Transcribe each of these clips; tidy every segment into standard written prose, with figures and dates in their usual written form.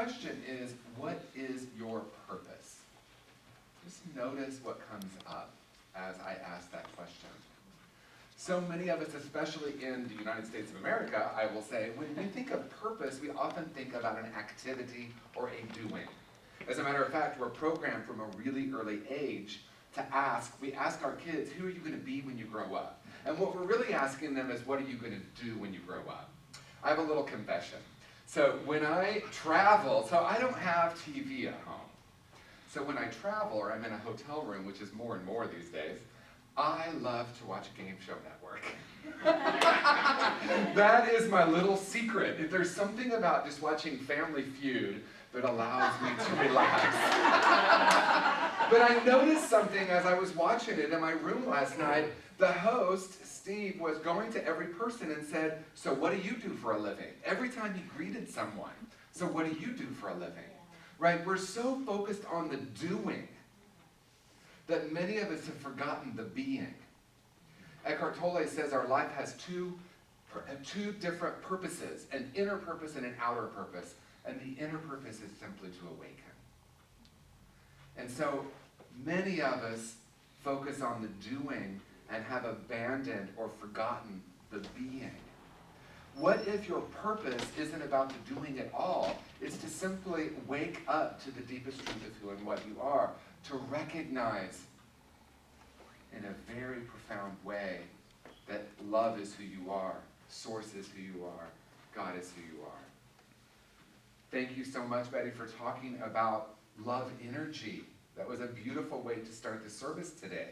question is, what is your purpose? Just notice what comes up as I ask that question. So many of us, especially in the United States of America, I will say, when we think of purpose, we often think about an activity or a doing. As a matter of fact, we're programmed from a really early age to we ask our kids, who are you going to be when you grow up? And what we're really asking them is, what are you going to do when you grow up? I have a little confession. So when I travel, so I don't have TV at home. So when I travel or I'm in a hotel room, which is more and more these days, I love to watch Game Show Network. That is my little secret. There's something about just watching Family Feud that allows me to relax. But I noticed something as I was watching it in my room last night. The host, Steve, was going to every person and said, so what do you do for a living? Every time he greeted someone, so what do you do for a living? Right? We're so focused on the doing that many of us have forgotten the being. Eckhart Tolle says our life has two different purposes, an inner purpose and an outer purpose. And the inner purpose is simply to awaken. And so many of us focus on the doing and have abandoned or forgotten the being. What if your purpose isn't about the doing at all? It's to simply wake up to the deepest truth of who and what you are, to recognize in a very profound way that love is who you are, Source is who you are, God is who you are. Thank you so much, Betty, for talking about love energy. That was a beautiful way to start the service today.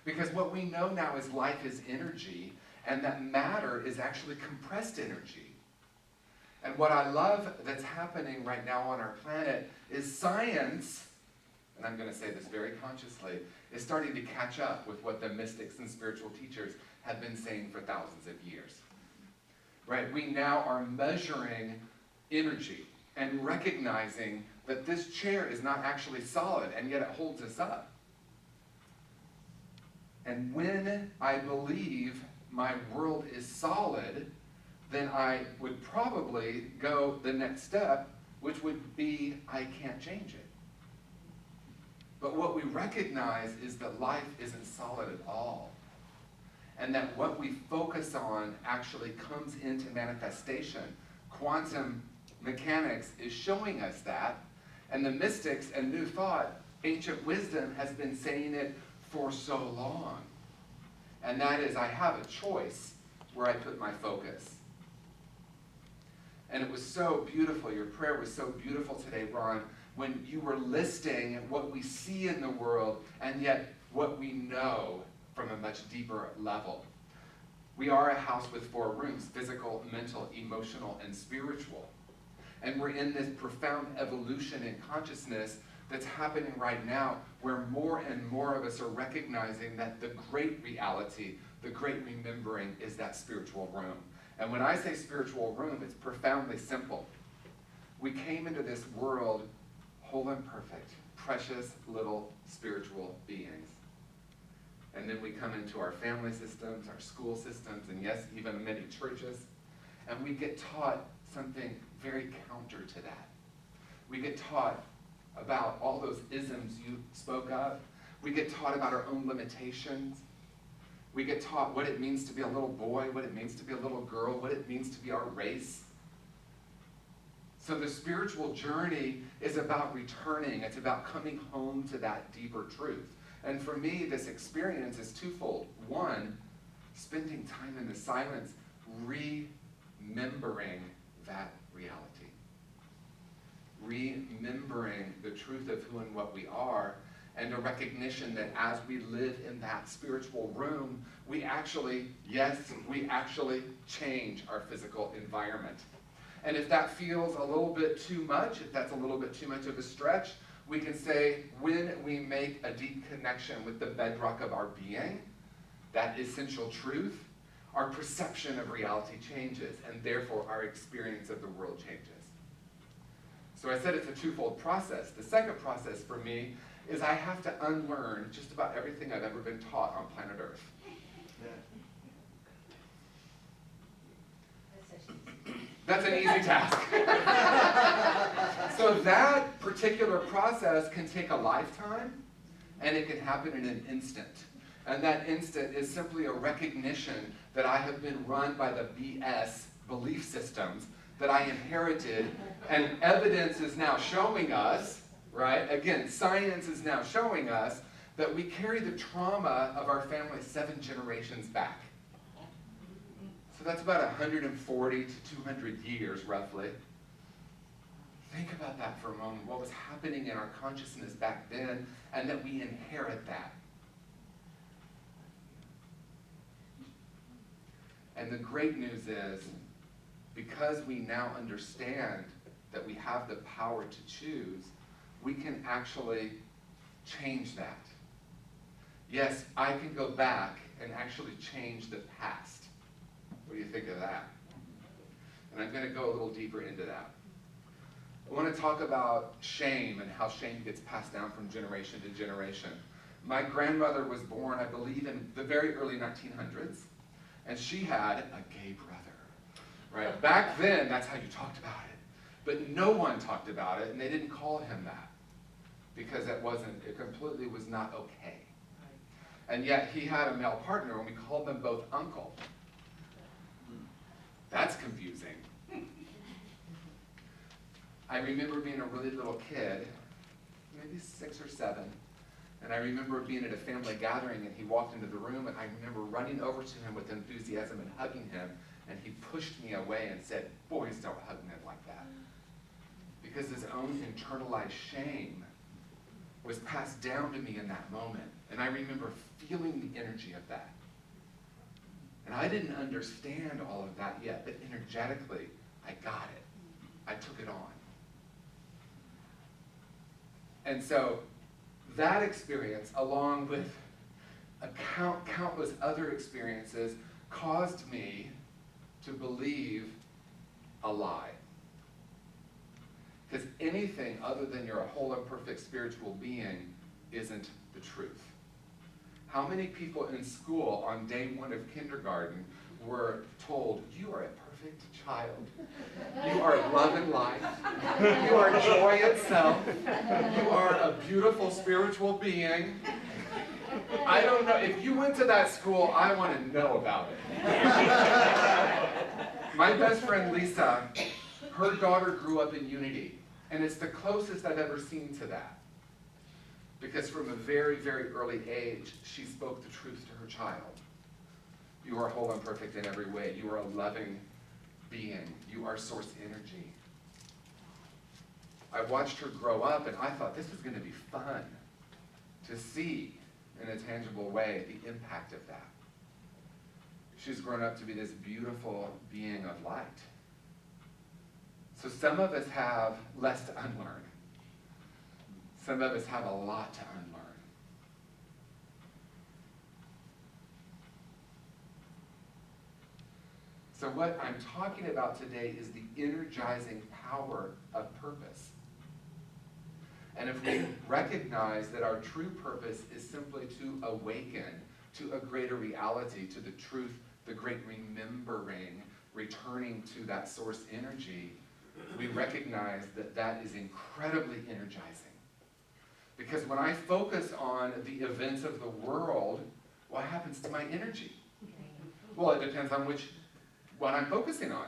Because what we know now is life is energy, and that matter is actually compressed energy. And what I love that's happening right now on our planet is science, and I'm going to say this very consciously, is starting to catch up with what the mystics and spiritual teachers have been saying for thousands of years. Right? We now are measuring energy and recognizing that this chair is not actually solid, and yet it holds us up. And when I believe my world is solid, then I would probably go the next step, which would be I can't change it. But what we recognize is that life isn't solid at all. And that what we focus on actually comes into manifestation. Quantum mechanics is showing us that. And the mystics and New Thought, ancient wisdom, has been saying it for so long. And that is, I have a choice where I put my focus. And it was so beautiful. Your prayer was so beautiful today, Ron, when you were listing what we see in the world and yet what we know from a much deeper level. We are a house with 4 rooms: physical, mental, emotional, and spiritual. And we're in this profound evolution in consciousness that's happening right now, where more and more of us are recognizing that the great reality, the great remembering, is that spiritual room. And when I say spiritual room, it's profoundly simple. We came into this world whole and perfect, precious little spiritual beings. And then we come into our family systems, our school systems, and yes, even many churches, and we get taught something very counter to that. We get taught about all those isms you spoke of. We get taught about our own limitations. We get taught what it means to be a little boy, what it means to be a little girl, what it means to be our race. So the spiritual journey is about returning. It's about coming home to that deeper truth. And for me, this experience is twofold. One, spending time in the silence, remembering that reality. Remembering the truth of who and what we are, and a recognition that as we live in that spiritual room, we actually change our physical environment. And if that feels a little bit too much, if that's a little bit too much of a stretch, we can say when we make a deep connection with the bedrock of our being, that essential truth, our perception of reality changes, and therefore our experience of the world changes. So I said it's a twofold process. The second process for me is I have to unlearn just about everything I've ever been taught on planet Earth. That's an easy task. So that particular process can take a lifetime, and it can happen in an instant. And that instant is simply a recognition that I have been run by the BS belief systems that I inherited, and evidence is now showing us, right? Again, science is now showing us that we carry the trauma of our family 7 generations back. So that's about 140 to 200 years, roughly. Think about that for a moment, what was happening in our consciousness back then, and that we inherit that. And the great news is, because we now understand that we have the power to choose, we can actually change that. Yes, I can go back and actually change the past. What do you think of that? And I'm going to go a little deeper into that. I want to talk about shame and how shame gets passed down from generation to generation. My grandmother was born, I believe, in the very early 1900s, and she had a gay brother. Right? Back then, that's how you talked about it. But no one talked about it, and they didn't call him that, because it completely was not okay. And yet he had a male partner, and we called them both uncle. That's confusing. I remember being a really little kid, maybe 6 or 7, and I remember being at a family gathering, and he walked into the room, and I remember running over to him with enthusiasm and hugging him, and he pushed me away and said, "Boys don't hug men like that." Because his own internalized shame was passed down to me in that moment, and I remember feeling the energy of that. And I didn't understand all of that yet, but energetically, I got it. I took it on. And so that experience, along with countless other experiences, caused me to believe a lie. Because anything other than you're a whole and perfect spiritual being isn't the truth. How many people in school on day 1 of kindergarten were told, "You are a perfect child. You are love and light. You are joy itself. You are a beautiful spiritual being"? I don't know. If you went to that school, I want to know about it. My best friend Lisa, her daughter grew up in Unity, and it's the closest I've ever seen to that. Because from a very, very early age, she spoke the truth to her child. You are whole and perfect in every way. You are a loving being. You are source energy. I watched her grow up, and I thought this was going to be fun to see in a tangible way the impact of that. She's grown up to be this beautiful being of light. So some of us have less to unlearn. Some of us have a lot to unlearn. So what I'm talking about today is the energizing power of purpose. And if we recognize that our true purpose is simply to awaken to a greater reality, to the truth, the great remembering, returning to that source energy, we recognize that that is incredibly energizing. Because when I focus on the events of the world, what happens to my energy? Well, it depends on what I'm focusing on.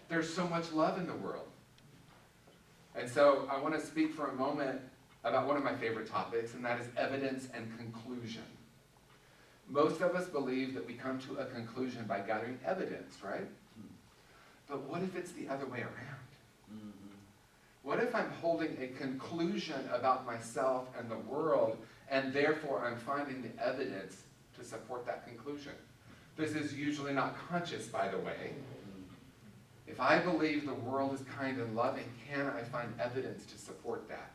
There's so much love in the world. And so I want to speak for a moment about one of my favorite topics, and that is evidence and conclusion. Most of us believe that we come to a conclusion by gathering evidence, right? But what if it's the other way around? What if I'm holding a conclusion about myself and the world, and therefore I'm finding the evidence to support that conclusion? This is usually not conscious, by the way. If I believe the world is kind and loving, can I find evidence to support that?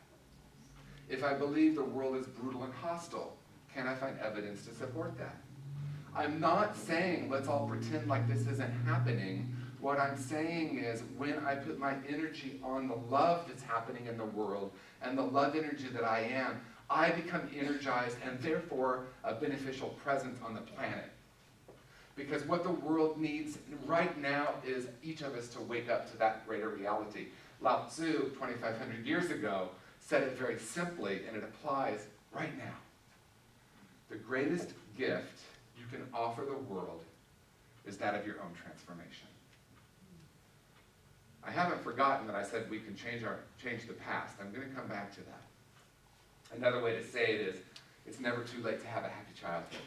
If I believe the world is brutal and hostile, can I find evidence to support that? I'm not saying let's all pretend like this isn't happening. What I'm saying is when I put my energy on the love that's happening in the world and the love energy that I am, I become energized and therefore a beneficial presence on the planet. Because what the world needs right now is each of us to wake up to that greater reality. Lao Tzu, 2,500 years ago, said it very simply, and it applies right now. The greatest gift you can offer the world is that of your own transformation. I haven't forgotten that I said we can change the past. I'm going to come back to that. Another way to say it is, it's never too late to have a happy childhood.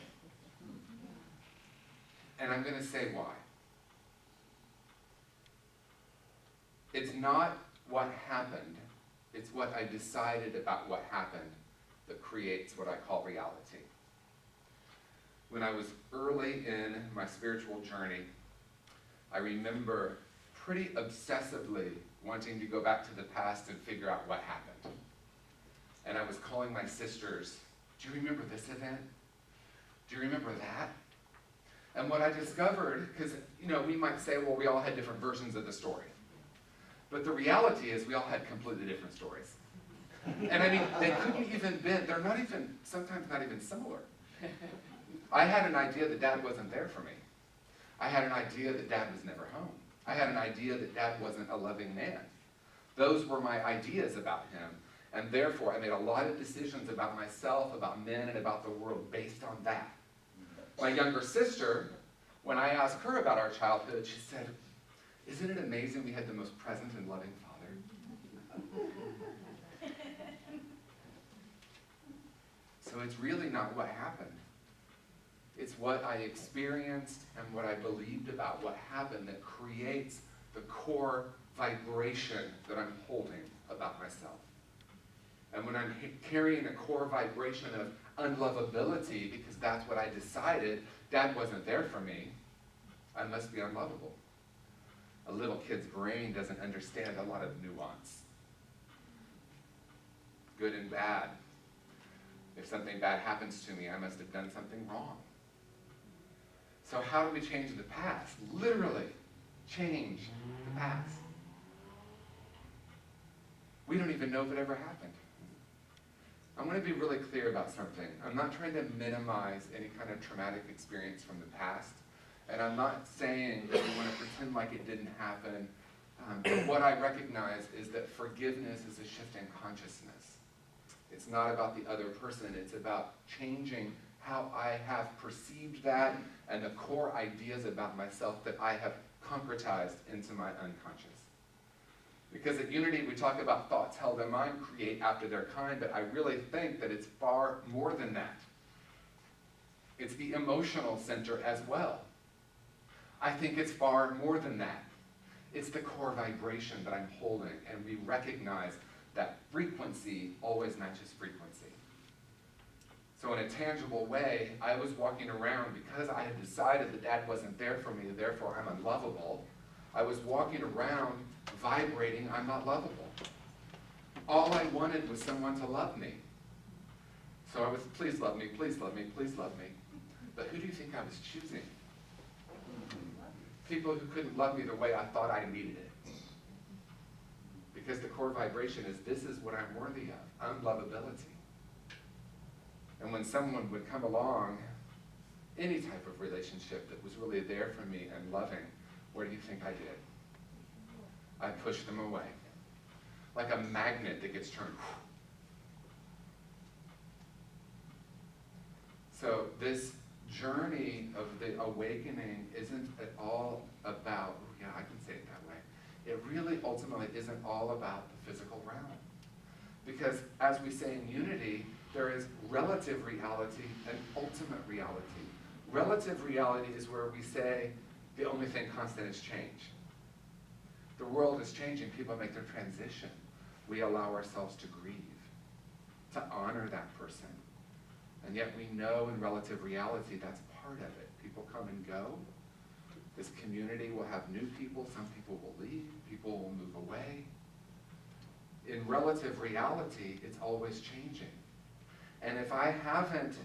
And I'm going to say why. It's not what happened, it's what I decided about what happened that creates what I call reality. When I was early in my spiritual journey, I remember pretty obsessively wanting to go back to the past and figure out what happened. And I was calling my sisters, do you remember this event? Do you remember that? And what I discovered, because we might say, well, we all had different versions of the story. But the reality is we all had completely different stories. And I mean, they couldn't even be, they're not even, sometimes not even similar. I had an idea that Dad wasn't there for me. I had an idea that Dad was never home. I had an idea that Dad wasn't a loving man. Those were my ideas about him, and therefore I made a lot of decisions about myself, about men, and about the world based on that. My younger sister, when I asked her about our childhood, she said, isn't it amazing we had the most present and loving father? So it's really not what happened. It's what I experienced and what I believed about what happened that creates the core vibration that I'm holding about myself. And when I'm carrying a core vibration of unlovability, because that's what I decided, Dad wasn't there for me, I must be unlovable. A little kid's brain doesn't understand a lot of nuance. Good and bad. If something bad happens to me, I must have done something wrong. So how do we change the past? Literally, change the past. We don't even know if it ever happened. I want to be really clear about something. I'm not trying to minimize any kind of traumatic experience from the past. And I'm not saying that we want to pretend like it didn't happen. But what I recognize is that forgiveness is a shift in consciousness. It's not about the other person. It's about changing how I have perceived that and the core ideas about myself that I have concretized into my unconscious. Because at Unity, we talk about thoughts held in mind, create after their kind, but I really think that it's far more than that. It's the emotional center as well. I think it's far more than that. It's the core vibration that I'm holding, and we recognize that frequency always matches frequency. So in a tangible way, I was walking around because I had decided that Dad wasn't there for me, therefore I'm unlovable. I was walking around vibrating, I'm not lovable. All I wanted was someone to love me. So I was, please love me, please love me, please love me. But who do you think I was choosing? People who couldn't love me the way I thought I needed it. Because the core vibration is, this is what I'm worthy of, unlovability. And when someone would come along, any type of relationship that was really there for me and loving, what do you think I did? I pushed them away. Like a magnet that gets turned. So this journey of the awakening isn't at all about, oh yeah, I can say it that way. It really ultimately isn't all about the physical realm. Because as we say in Unity, there is relative reality and ultimate reality. Relative reality is where we say the only thing constant is change. The world is changing. People make their transition. We allow ourselves to grieve, to honor that person. And yet we know in relative reality that's part of it. People come and go. This community will have new people. Some people will leave. People will move away. In relative reality, it's always changing. And if I haven't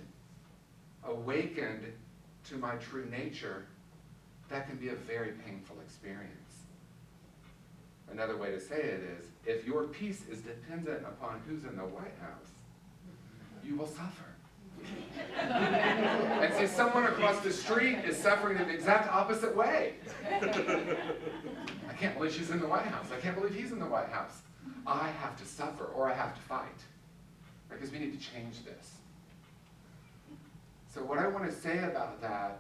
awakened to my true nature, that can be a very painful experience. Another way to say it is, if your peace is dependent upon who's in the White House, you will suffer. And see, someone across the street is suffering in the exact opposite way. I can't believe she's in the White House. I can't believe he's in the White House. I have to suffer or I have to fight. Because we need to change this. So what I want to say about that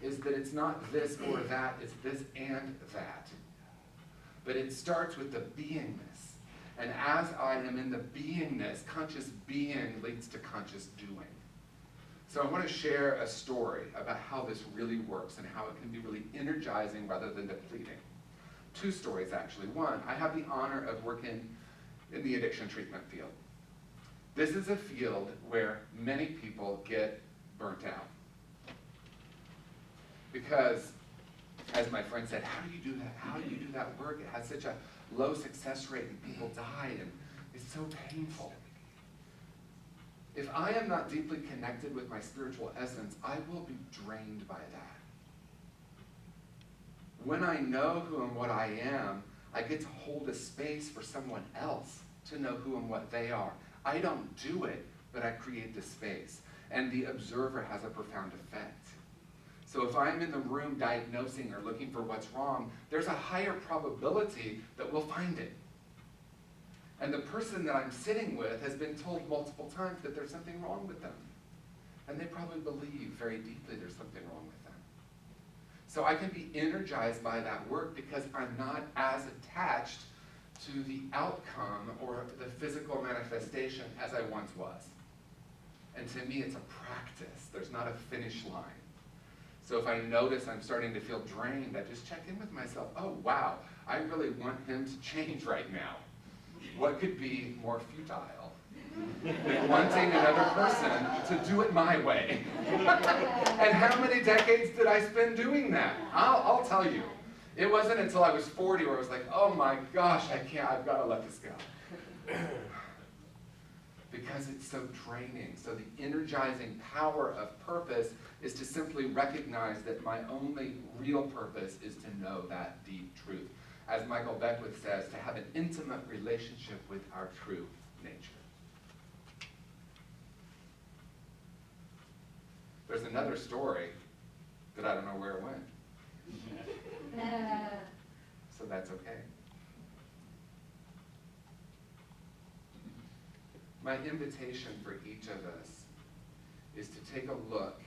is that it's not this or that, it's this and that. But it starts with the beingness. And as I am in the beingness, conscious being leads to conscious doing. So I want to share a story about how this really works and how it can be really energizing rather than depleting. 2 stories, actually. One, I have the honor of working in the addiction treatment field. This is a field where many people get burnt out. Because, as my friend said, how do you do that? How do you do that work? It has such a low success rate and people die and it's so painful. If I am not deeply connected with my spiritual essence, I will be drained by that. When I know who and what I am, I get to hold a space for someone else to know who and what they are. I don't do it, but I create the space. And the observer has a profound effect. So if I'm in the room diagnosing or looking for what's wrong, there's a higher probability that we'll find it. And the person that I'm sitting with has been told multiple times that there's something wrong with them. And they probably believe very deeply there's something wrong with them. So I can be energized by that work because I'm not as attached to the outcome or the physical manifestation as I once was. And to me, it's a practice. There's not a finish line. So if I notice I'm starting to feel drained, I just check in with myself. Oh, wow, I really want him to change right now. What could be more futile than wanting another person to do it my way? And how many decades did I spend doing that? I'll tell you. It wasn't until I was 40 where I was like, oh my gosh, I can't, I've got to let this go. Because it's so draining. So the energizing power of purpose is to simply recognize that my only real purpose is to know that deep truth. As Michael Beckwith says, to have an intimate relationship with our true nature. There's another story that I don't know where it went. So that's okay. My invitation for each of us is to take a look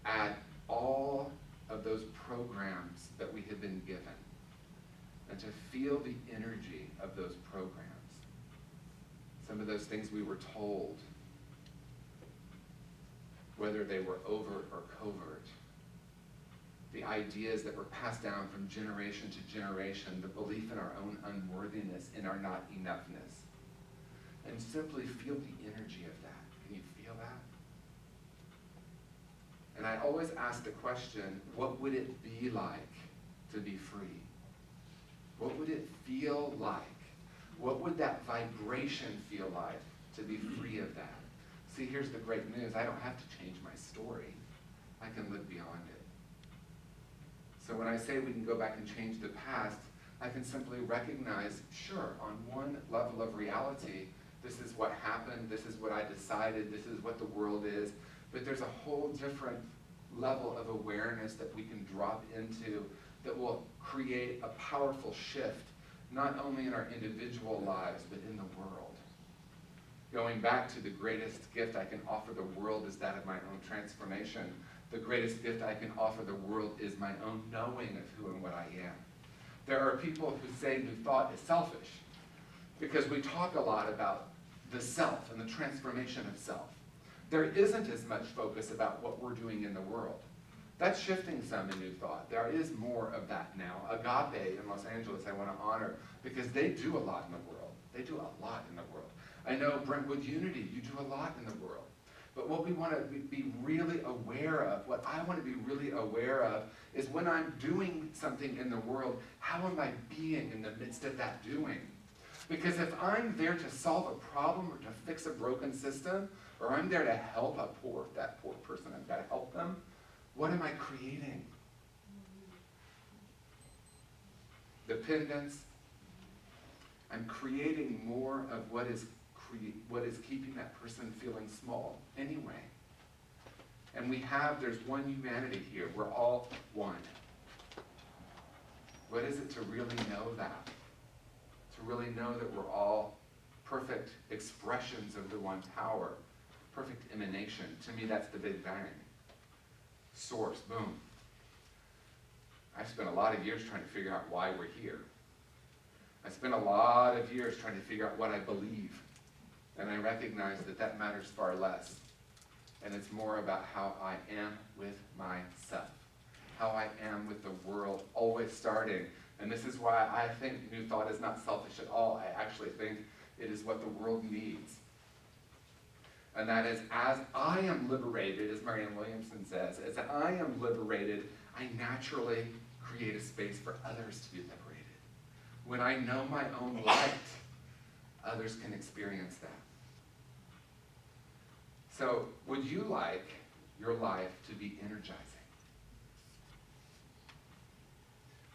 at all of those programs that we have been given and to feel the energy of those programs. Some of those things we were told, whether they were overt or covert, the ideas that were passed down from generation to generation, the belief in our own unworthiness, in our not enoughness, and simply feel the energy of that. Can you feel that? And I always ask the question, what would it be like to be free? What would it feel like? What would that vibration feel like to be free of that? See, here's the great news. I don't have to change my story. I can live beyond it. So when I say we can go back and change the past, I can simply recognize, sure, on one level of reality, this is what happened, this is what I decided, this is what the world is, but there's a whole different level of awareness that we can drop into that will create a powerful shift, not only in our individual lives, but in the world. Going back to the greatest gift I can offer the world is that of my own transformation. The greatest gift I can offer the world is my own knowing of who and what I am. There are people who say new thought is selfish because we talk a lot about the self and the transformation of self. There isn't as much focus about what we're doing in the world. That's shifting some in New Thought. There is more of that now. Agape in Los Angeles I want to honor because they do a lot in the world. They do a lot in the world. I know Brentwood Unity, you do a lot in the world. But what we want to be really aware of, what I want to be really aware of, is when I'm doing something in the world, how am I being in the midst of that doing? Because if I'm there to solve a problem or to fix a broken system, or I'm there to help that poor person, I've got to help them, what am I creating? Dependence. I'm creating more of what is keeping that person feeling small anyway. And there's one humanity here. We're all one. What is it to really know that? To really know that we're all perfect expressions of the one power, perfect emanation. To me, that's the Big Bang. Source, boom. I've spent a lot of years trying to figure out why we're here. I spent a lot of years trying to figure out what I believe. And I recognize that that matters far less. And it's more about how I am with myself, how I am with the world, always starting. And this is why I think New Thought is not selfish at all. I actually think it is what the world needs. And that is, as I am liberated, as Marianne Williamson says, as I am liberated, I naturally create a space for others to be liberated. When I know my own light, others can experience that. So, would you like your life to be energizing?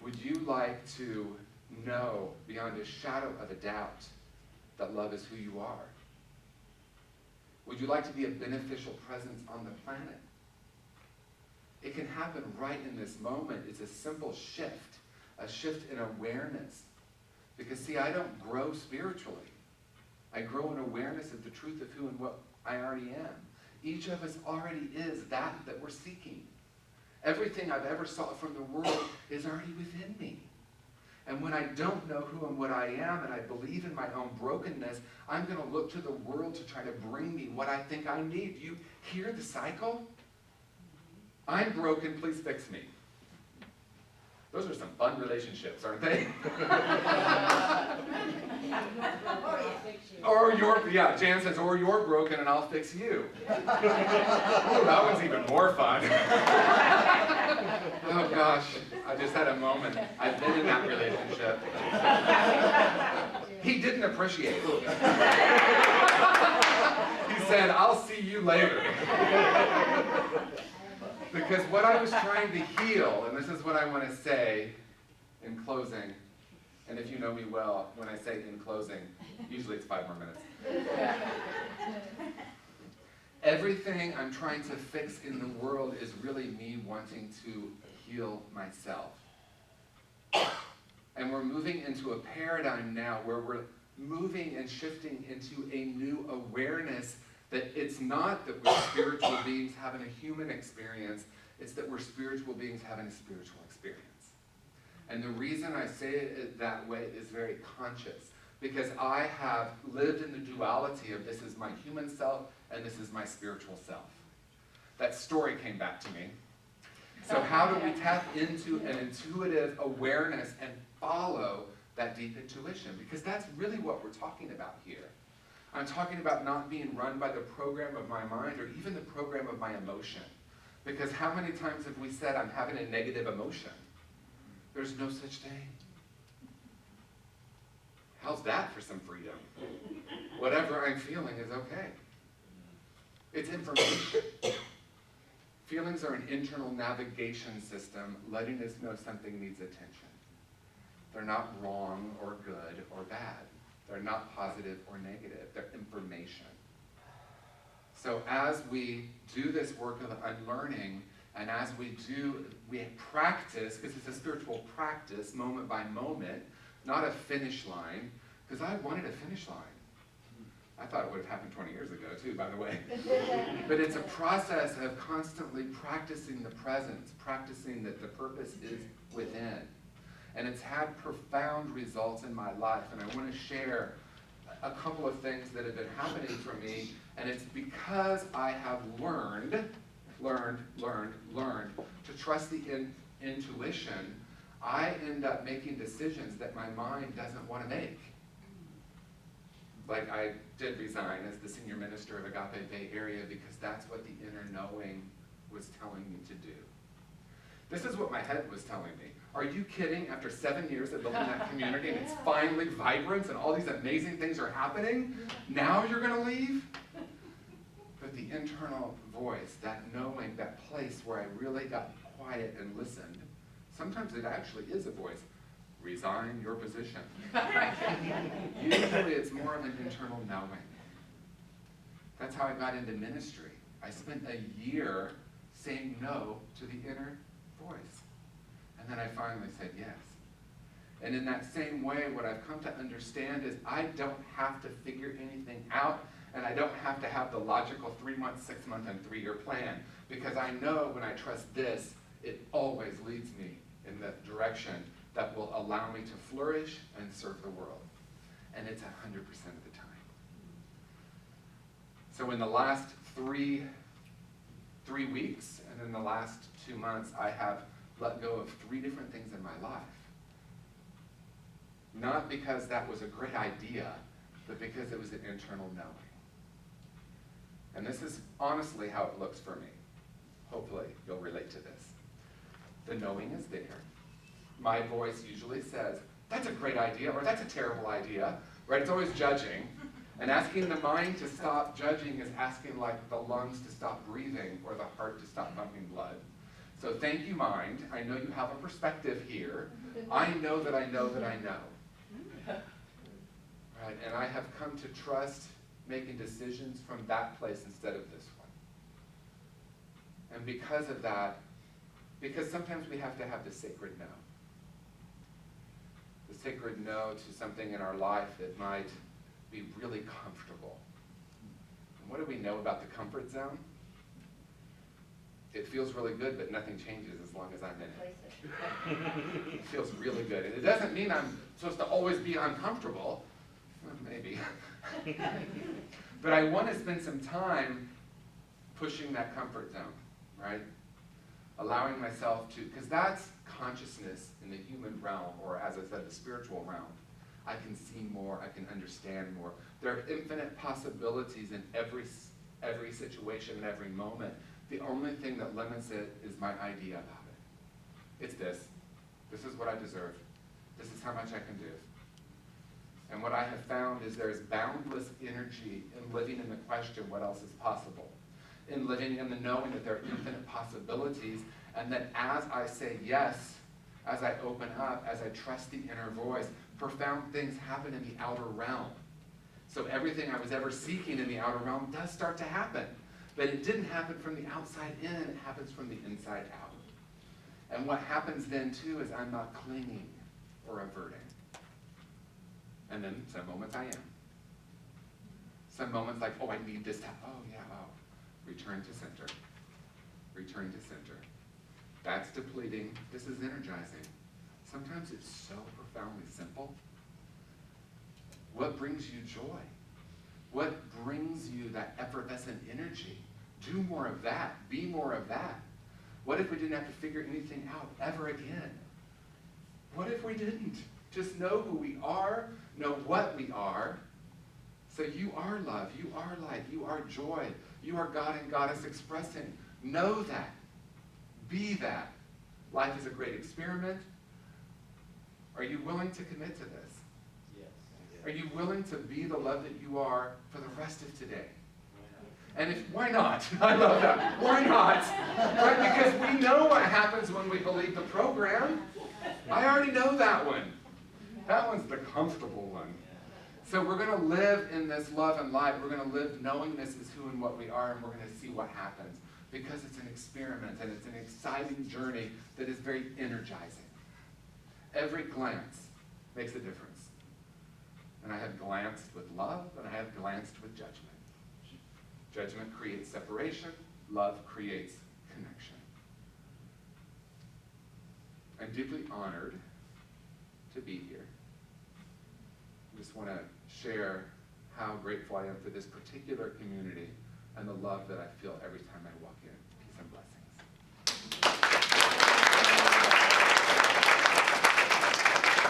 Would you like to know beyond a shadow of a doubt that love is who you are? Would you like to be a beneficial presence on the planet? It can happen right in this moment. It's a simple shift, a shift in awareness. Because see, I don't grow spiritually. I grow in awareness of the truth of who and what I already am. Each of us already is that we're seeking. Everything I've ever sought from the world is already within me. And when I don't know who and what I am, and I believe in my own brokenness, I'm going to look to the world to try to bring me what I think I need. Do you hear the cycle? I'm broken, please fix me. Those are some fun relationships, aren't they? Jan says, or you're broken and I'll fix you. Oh, that one's even more fun. Oh gosh, I just had a moment. I've been in that relationship. He didn't appreciate it. He said, I'll see you later. Because what I was trying to heal, and this is what I want to say in closing, and if you know me well, when I say in closing, usually it's 5 more minutes. Everything I'm trying to fix in the world is really me wanting to heal myself. And we're moving into a paradigm now where we're moving and shifting into a new awareness that it's not that we're spiritual beings having a human experience, it's that we're spiritual beings having a spiritual experience. And the reason I say it that way is very conscious, because I have lived in the duality of this is my human self and this is my spiritual self. That story came back to me. So how do we tap into an intuitive awareness and follow that deep intuition? Because that's really what we're talking about here. I'm talking about not being run by the program of my mind or even the program of my emotion. Because how many times have we said I'm having a negative emotion? There's no such thing. How's that for some freedom? Whatever I'm feeling is okay. It's information. Feelings are an internal navigation system letting us know something needs attention. They're not wrong or good or bad. They're not positive or negative. They're information. So as we do this work of unlearning, and as we practice, because it's a spiritual practice, moment by moment, not a finish line, because I wanted a finish line. I thought it would have happened 20 years ago too, by the way. But it's a process of constantly practicing the presence, practicing that the purpose is within. And it's had profound results in my life. And I want to share a couple of things that have been happening for me. And it's because I have learned to trust the intuition, I end up making decisions that my mind doesn't want to make. Like I did resign as the senior minister of Agape Bay Area because that's what the inner knowing was telling me to do. This is what my head was telling me. Are you kidding? After 7 years of building that community and it's finally vibrant and all these amazing things are happening, now you're going to leave? But the internal voice, that knowing, that place where I really got quiet and listened, sometimes it actually is a voice. Resign your position. Usually it's more of an internal knowing. That's how I got into ministry. I spent a year saying no to the inner voice. And then I finally said yes. And in that same way, what I've come to understand is I don't have to figure anything out, and I don't have to have the logical 3-month, 6-month, and 3-year plan, because I know when I trust this, it always leads me in the direction that will allow me to flourish and serve the world. And it's 100% of the time. So in the last three weeks, and in the last 2 months, I have let go of 3 different things in my life. Not because that was a great idea, but because it was an internal knowing. And this is honestly how it looks for me. Hopefully you'll relate to this. The knowing is there. My voice usually says, that's a great idea, or that's a terrible idea, right? It's always judging. And asking the mind to stop judging is asking like the lungs to stop breathing or the heart to stop pumping blood. So thank you, mind. I know you have a perspective here. I know that I know that I know. Right? And I have come to trust making decisions from that place instead of this one. And because of that, because sometimes we have to have the sacred no. The sacred no to something in our life that might be really comfortable. And what do we know about the comfort zone? It feels really good, but nothing changes as long as I'm in it. It feels really good. And it doesn't mean I'm supposed to always be uncomfortable. Well, maybe. But I want to spend some time pushing that comfort zone, right? Allowing myself to, because that's consciousness in the human realm, or as I said, the spiritual realm. I can see more, I can understand more. There are infinite possibilities in every situation and every moment. The only thing that limits it is my idea about it. It's this. This is what I deserve. This is how much I can do. And what I have found is there is boundless energy in living in the question, what else is possible? In living in the knowing that there are infinite possibilities, and that as I say yes, as I open up, as I trust the inner voice, profound things happen in the outer realm. So everything I was ever seeking in the outer realm does start to happen. But it didn't happen from the outside in, it happens from the inside out. And what happens then too is I'm not clinging or averting. And then some moments I am. Some moments like, oh, I need this to, oh yeah, oh. Return to center. Return to center. That's depleting. This is energizing. Sometimes it's so profoundly simple. What brings you joy? What brings you that effervescent energy? Do more of that. Be more of that. What if we didn't have to figure anything out ever again? What if we didn't? Just know who we are, know what we are. So you are love, you are light, you are joy, you are God and Goddess expressing. Know that. Be that. Life is a great experiment. Are you willing to commit to this? Yes. Are you willing to be the love that you are for the rest of today? And if, why not? I love that. Why not? Right? Because we know what happens when we believe the program. I already know that one. That one's the comfortable one. So we're going to live in this love and light. We're going to live knowing this is who and what we are, and we're going to see what happens. Because it's an experiment, and it's an exciting journey that is very energizing. Every glance makes a difference. And I have glanced with love, and I have glanced with judgment. Judgment creates separation. Love creates connection. I'm deeply honored to be here. I just want to share how grateful I am for this particular community and the love that I feel every time I walk